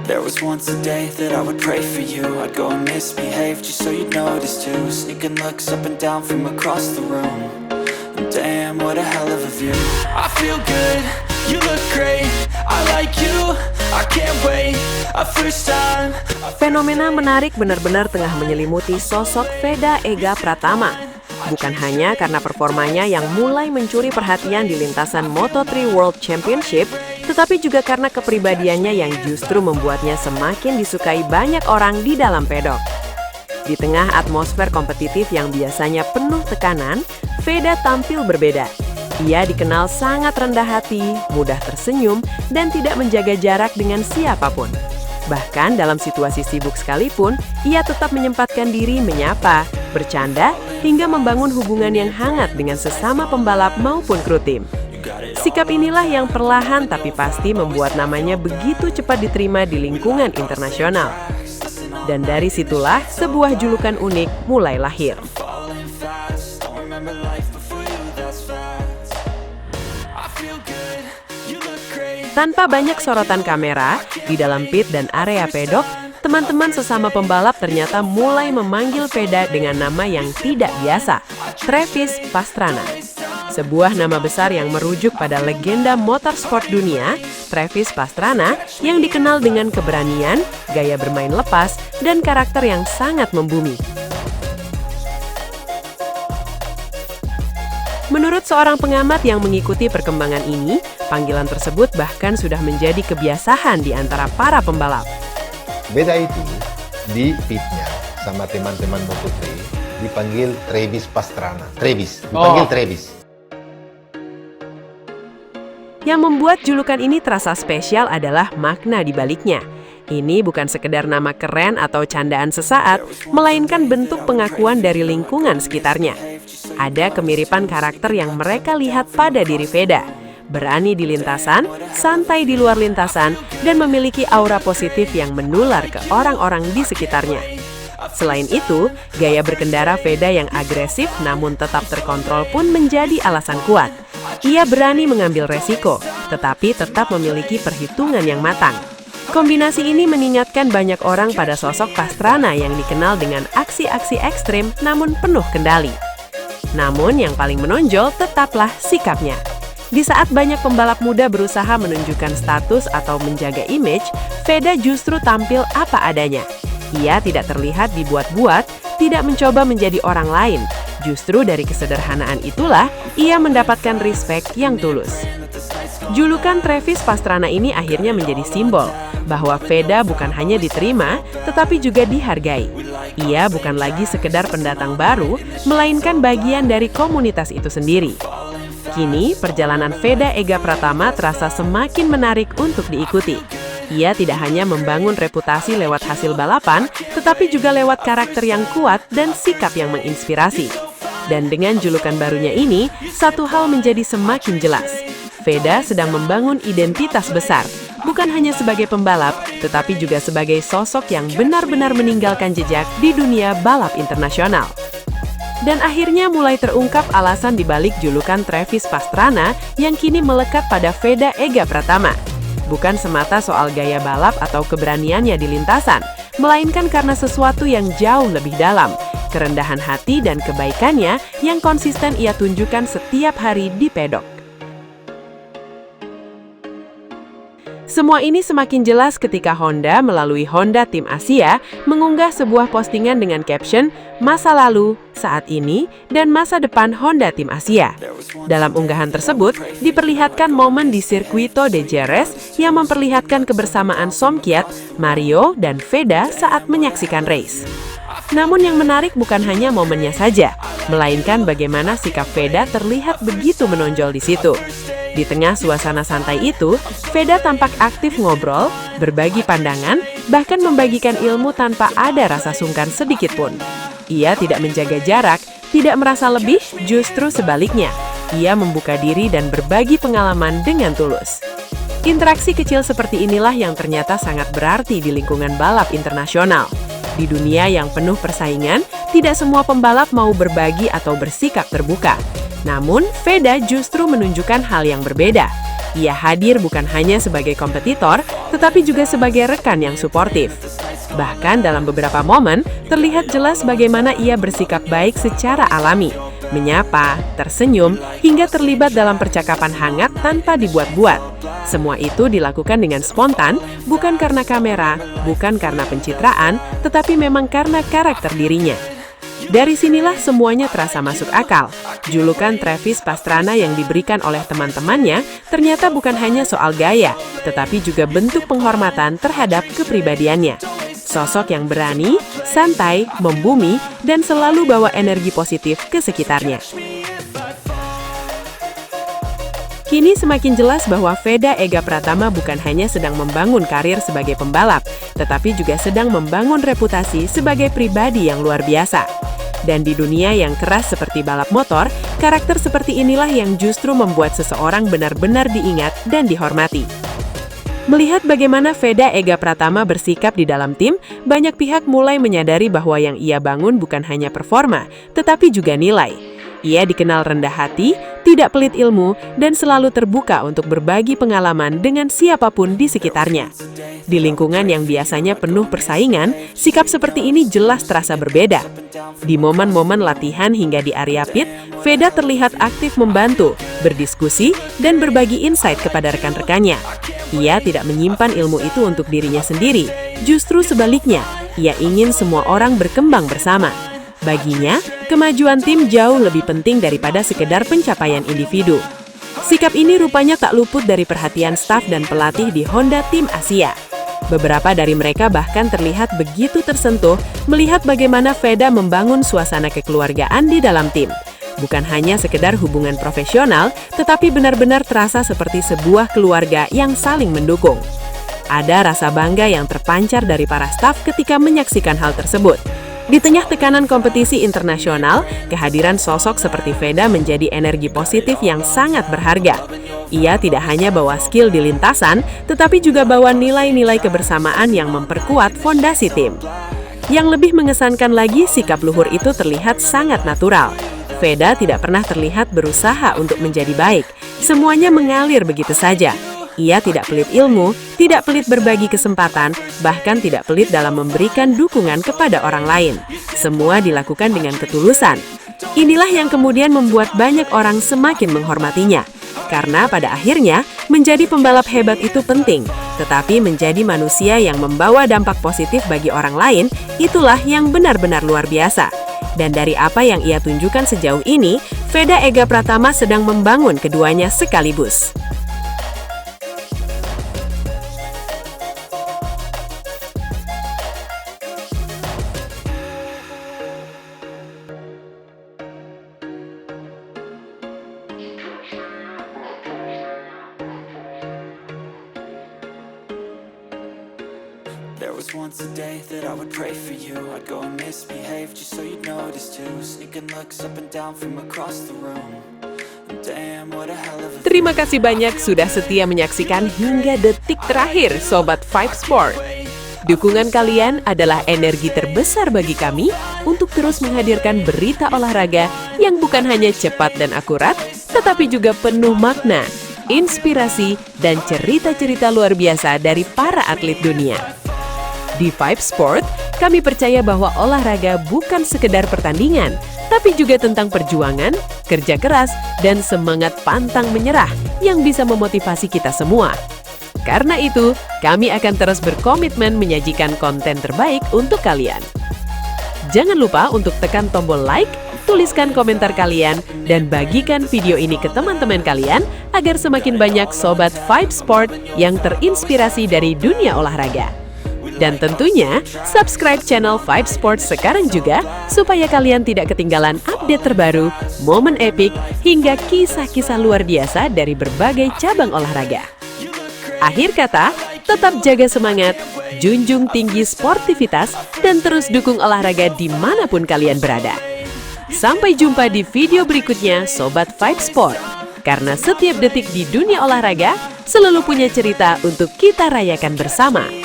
There was once a day that I would pray for you. I'd go and misbehave just so you'd notice too. Sneaking looks up and down from across the room. And damn, what a hell of a view. I feel good, you look great. I like you, I can't wait. A first time. Fenomena menarik benar-benar tengah menyelimuti sosok Veda Ega Pratama. Bukan hanya karena performanya yang mulai mencuri perhatian di lintasan Moto3 World Championship, tetapi juga karena kepribadiannya yang justru membuatnya semakin disukai banyak orang di dalam pedok. Di tengah atmosfer kompetitif yang biasanya penuh tekanan, Veda tampil berbeda. Ia dikenal sangat rendah hati, mudah tersenyum, dan tidak menjaga jarak dengan siapapun. Bahkan dalam situasi sibuk sekalipun, ia tetap menyempatkan diri menyapa, bercanda, hingga membangun hubungan yang hangat dengan sesama pembalap maupun kru tim. Sikap inilah yang perlahan tapi pasti membuat namanya begitu cepat diterima di lingkungan internasional. Dan dari situlah sebuah julukan unik mulai lahir. Tanpa banyak sorotan kamera, di dalam pit dan area pedok, teman-teman sesama pembalap ternyata mulai memanggil Veda dengan nama yang tidak biasa, Travis Pastrana. Sebuah nama besar yang merujuk pada legenda motorsport dunia, Travis Pastrana, yang dikenal dengan keberanian, gaya bermain lepas, dan karakter yang sangat membumi. Menurut seorang pengamat yang mengikuti perkembangan ini, panggilan tersebut bahkan sudah menjadi kebiasaan di antara para pembalap. Veda itu di pitnya sama teman-teman Moto3 dipanggil Travis Pastrana. Dipanggil Travis. Yang membuat julukan ini terasa spesial adalah makna di baliknya. Ini bukan sekedar nama keren atau candaan sesaat, melainkan bentuk pengakuan dari lingkungan sekitarnya. Ada kemiripan karakter yang mereka lihat pada diri Veda. Berani di lintasan, santai di luar lintasan, dan memiliki aura positif yang menular ke orang-orang di sekitarnya. Selain itu, gaya berkendara Veda yang agresif namun tetap terkontrol pun menjadi alasan kuat. Ia berani mengambil resiko, tetapi tetap memiliki perhitungan yang matang. Kombinasi ini mengingatkan banyak orang pada sosok Pastrana yang dikenal dengan aksi-aksi ekstrim namun penuh kendali. Namun yang paling menonjol tetaplah sikapnya. Di saat banyak pembalap muda berusaha menunjukkan status atau menjaga image, Veda justru tampil apa adanya. Ia tidak terlihat dibuat-buat, tidak mencoba menjadi orang lain. Justru dari kesederhanaan itulah, ia mendapatkan respect yang tulus. Julukan Travis Pastrana ini akhirnya menjadi simbol bahwa Veda bukan hanya diterima, tetapi juga dihargai. Ia bukan lagi sekedar pendatang baru, melainkan bagian dari komunitas itu sendiri. Kini, perjalanan Veda Ega Pratama terasa semakin menarik untuk diikuti. Ia tidak hanya membangun reputasi lewat hasil balapan, tetapi juga lewat karakter yang kuat dan sikap yang menginspirasi. Dan dengan julukan barunya ini, satu hal menjadi semakin jelas. Veda sedang membangun identitas besar, bukan hanya sebagai pembalap, tetapi juga sebagai sosok yang benar-benar meninggalkan jejak di dunia balap internasional. Dan akhirnya mulai terungkap alasan dibalik julukan Travis Pastrana yang kini melekat pada Veda Ega Pratama. Bukan semata soal gaya balap atau keberaniannya di lintasan, melainkan karena sesuatu yang jauh lebih dalam, kerendahan hati dan kebaikannya yang konsisten ia tunjukkan setiap hari di pedok. Semua ini semakin jelas ketika Honda melalui Honda Tim Asia mengunggah sebuah postingan dengan caption "Masa lalu, saat ini, dan masa depan Honda Tim Asia". Dalam unggahan tersebut, diperlihatkan momen di Circuito de Jerez yang memperlihatkan kebersamaan Somkiat, Mario, dan Veda saat menyaksikan race. Namun yang menarik bukan hanya momennya saja, melainkan bagaimana sikap Veda terlihat begitu menonjol di situ. Di tengah suasana santai itu, Veda tampak aktif ngobrol, berbagi pandangan, bahkan membagikan ilmu tanpa ada rasa sungkan sedikit pun. Ia tidak menjaga jarak, tidak merasa lebih, justru sebaliknya. Ia membuka diri dan berbagi pengalaman dengan tulus. Interaksi kecil seperti inilah yang ternyata sangat berarti di lingkungan balap internasional. Di dunia yang penuh persaingan, tidak semua pembalap mau berbagi atau bersikap terbuka. Namun, Veda justru menunjukkan hal yang berbeda. Ia hadir bukan hanya sebagai kompetitor, tetapi juga sebagai rekan yang suportif. Bahkan dalam beberapa momen, terlihat jelas bagaimana ia bersikap baik secara alami, menyapa, tersenyum, hingga terlibat dalam percakapan hangat tanpa dibuat-buat. Semua itu dilakukan dengan spontan, bukan karena kamera, bukan karena pencitraan, tetapi memang karena karakter dirinya. Dari sinilah semuanya terasa masuk akal. Julukan Travis Pastrana yang diberikan oleh teman-temannya ternyata bukan hanya soal gaya, tetapi juga bentuk penghormatan terhadap kepribadiannya. Sosok yang berani, santai, membumi, dan selalu bawa energi positif ke sekitarnya. Kini semakin jelas bahwa Veda Ega Pratama bukan hanya sedang membangun karir sebagai pembalap, tetapi juga sedang membangun reputasi sebagai pribadi yang luar biasa. Dan di dunia yang keras seperti balap motor, karakter seperti inilah yang justru membuat seseorang benar-benar diingat dan dihormati. Melihat bagaimana Veda Ega Pratama bersikap di dalam tim, banyak pihak mulai menyadari bahwa yang ia bangun bukan hanya performa, tetapi juga nilai. Ia dikenal rendah hati, tidak pelit ilmu, dan selalu terbuka untuk berbagi pengalaman dengan siapapun di sekitarnya. Di lingkungan yang biasanya penuh persaingan, sikap seperti ini jelas terasa berbeda. Di momen-momen latihan hingga di area pit, Veda terlihat aktif membantu, berdiskusi, dan berbagi insight kepada rekan-rekannya. Ia tidak menyimpan ilmu itu untuk dirinya sendiri, justru sebaliknya, ia ingin semua orang berkembang bersama. Baginya, kemajuan tim jauh lebih penting daripada sekedar pencapaian individu. Sikap ini rupanya tak luput dari perhatian staf dan pelatih di Honda Tim Asia. Beberapa dari mereka bahkan terlihat begitu tersentuh melihat bagaimana Veda membangun suasana kekeluargaan di dalam tim. Bukan hanya sekedar hubungan profesional, tetapi benar-benar terasa seperti sebuah keluarga yang saling mendukung. Ada rasa bangga yang terpancar dari para staf ketika menyaksikan hal tersebut. Di tengah tekanan kompetisi internasional, kehadiran sosok seperti Veda menjadi energi positif yang sangat berharga. Ia tidak hanya bawa skill di lintasan, tetapi juga bawa nilai-nilai kebersamaan yang memperkuat fondasi tim. Yang lebih mengesankan lagi, sikap luhur itu terlihat sangat natural. Veda tidak pernah terlihat berusaha untuk menjadi baik. Semuanya mengalir begitu saja. Ia tidak pelit ilmu, tidak pelit berbagi kesempatan, bahkan tidak pelit dalam memberikan dukungan kepada orang lain. Semua dilakukan dengan ketulusan. Inilah yang kemudian membuat banyak orang semakin menghormatinya. Karena pada akhirnya, menjadi pembalap hebat itu penting, tetapi menjadi manusia yang membawa dampak positif bagi orang lain, itulah yang benar-benar luar biasa. Dan dari apa yang ia tunjukkan sejauh ini, Veda Ega Pratama sedang membangun keduanya sekaligus. There was once a day that I would pray for you. I'd go and misbehave just so you'd notice too. Sneaking looks up and down from across the room. Damn, what a hell of a... Terima kasih banyak sudah setia menyaksikan hingga detik terakhir Sobat Five Sport. Dukungan kalian adalah energi terbesar bagi kami untuk terus menghadirkan berita olahraga yang bukan hanya cepat dan akurat, tetapi juga penuh makna, inspirasi, dan cerita-cerita luar biasa dari para atlet dunia. Di Five Sport, kami percaya bahwa olahraga bukan sekedar pertandingan, tapi juga tentang perjuangan, kerja keras, dan semangat pantang menyerah yang bisa memotivasi kita semua. Karena itu, kami akan terus berkomitmen menyajikan konten terbaik untuk kalian. Jangan lupa untuk tekan tombol like, tuliskan komentar kalian, dan bagikan video ini ke teman-teman kalian agar semakin banyak Sobat Five Sport yang terinspirasi dari dunia olahraga. Dan tentunya, subscribe channel Five Sports sekarang juga, supaya kalian tidak ketinggalan update terbaru, momen epik, hingga kisah-kisah luar biasa dari berbagai cabang olahraga. Akhir kata, tetap jaga semangat, junjung tinggi sportivitas, dan terus dukung olahraga dimanapun kalian berada. Sampai jumpa di video berikutnya, Sobat Five Sport. Karena setiap detik di dunia olahraga, selalu punya cerita untuk kita rayakan bersama.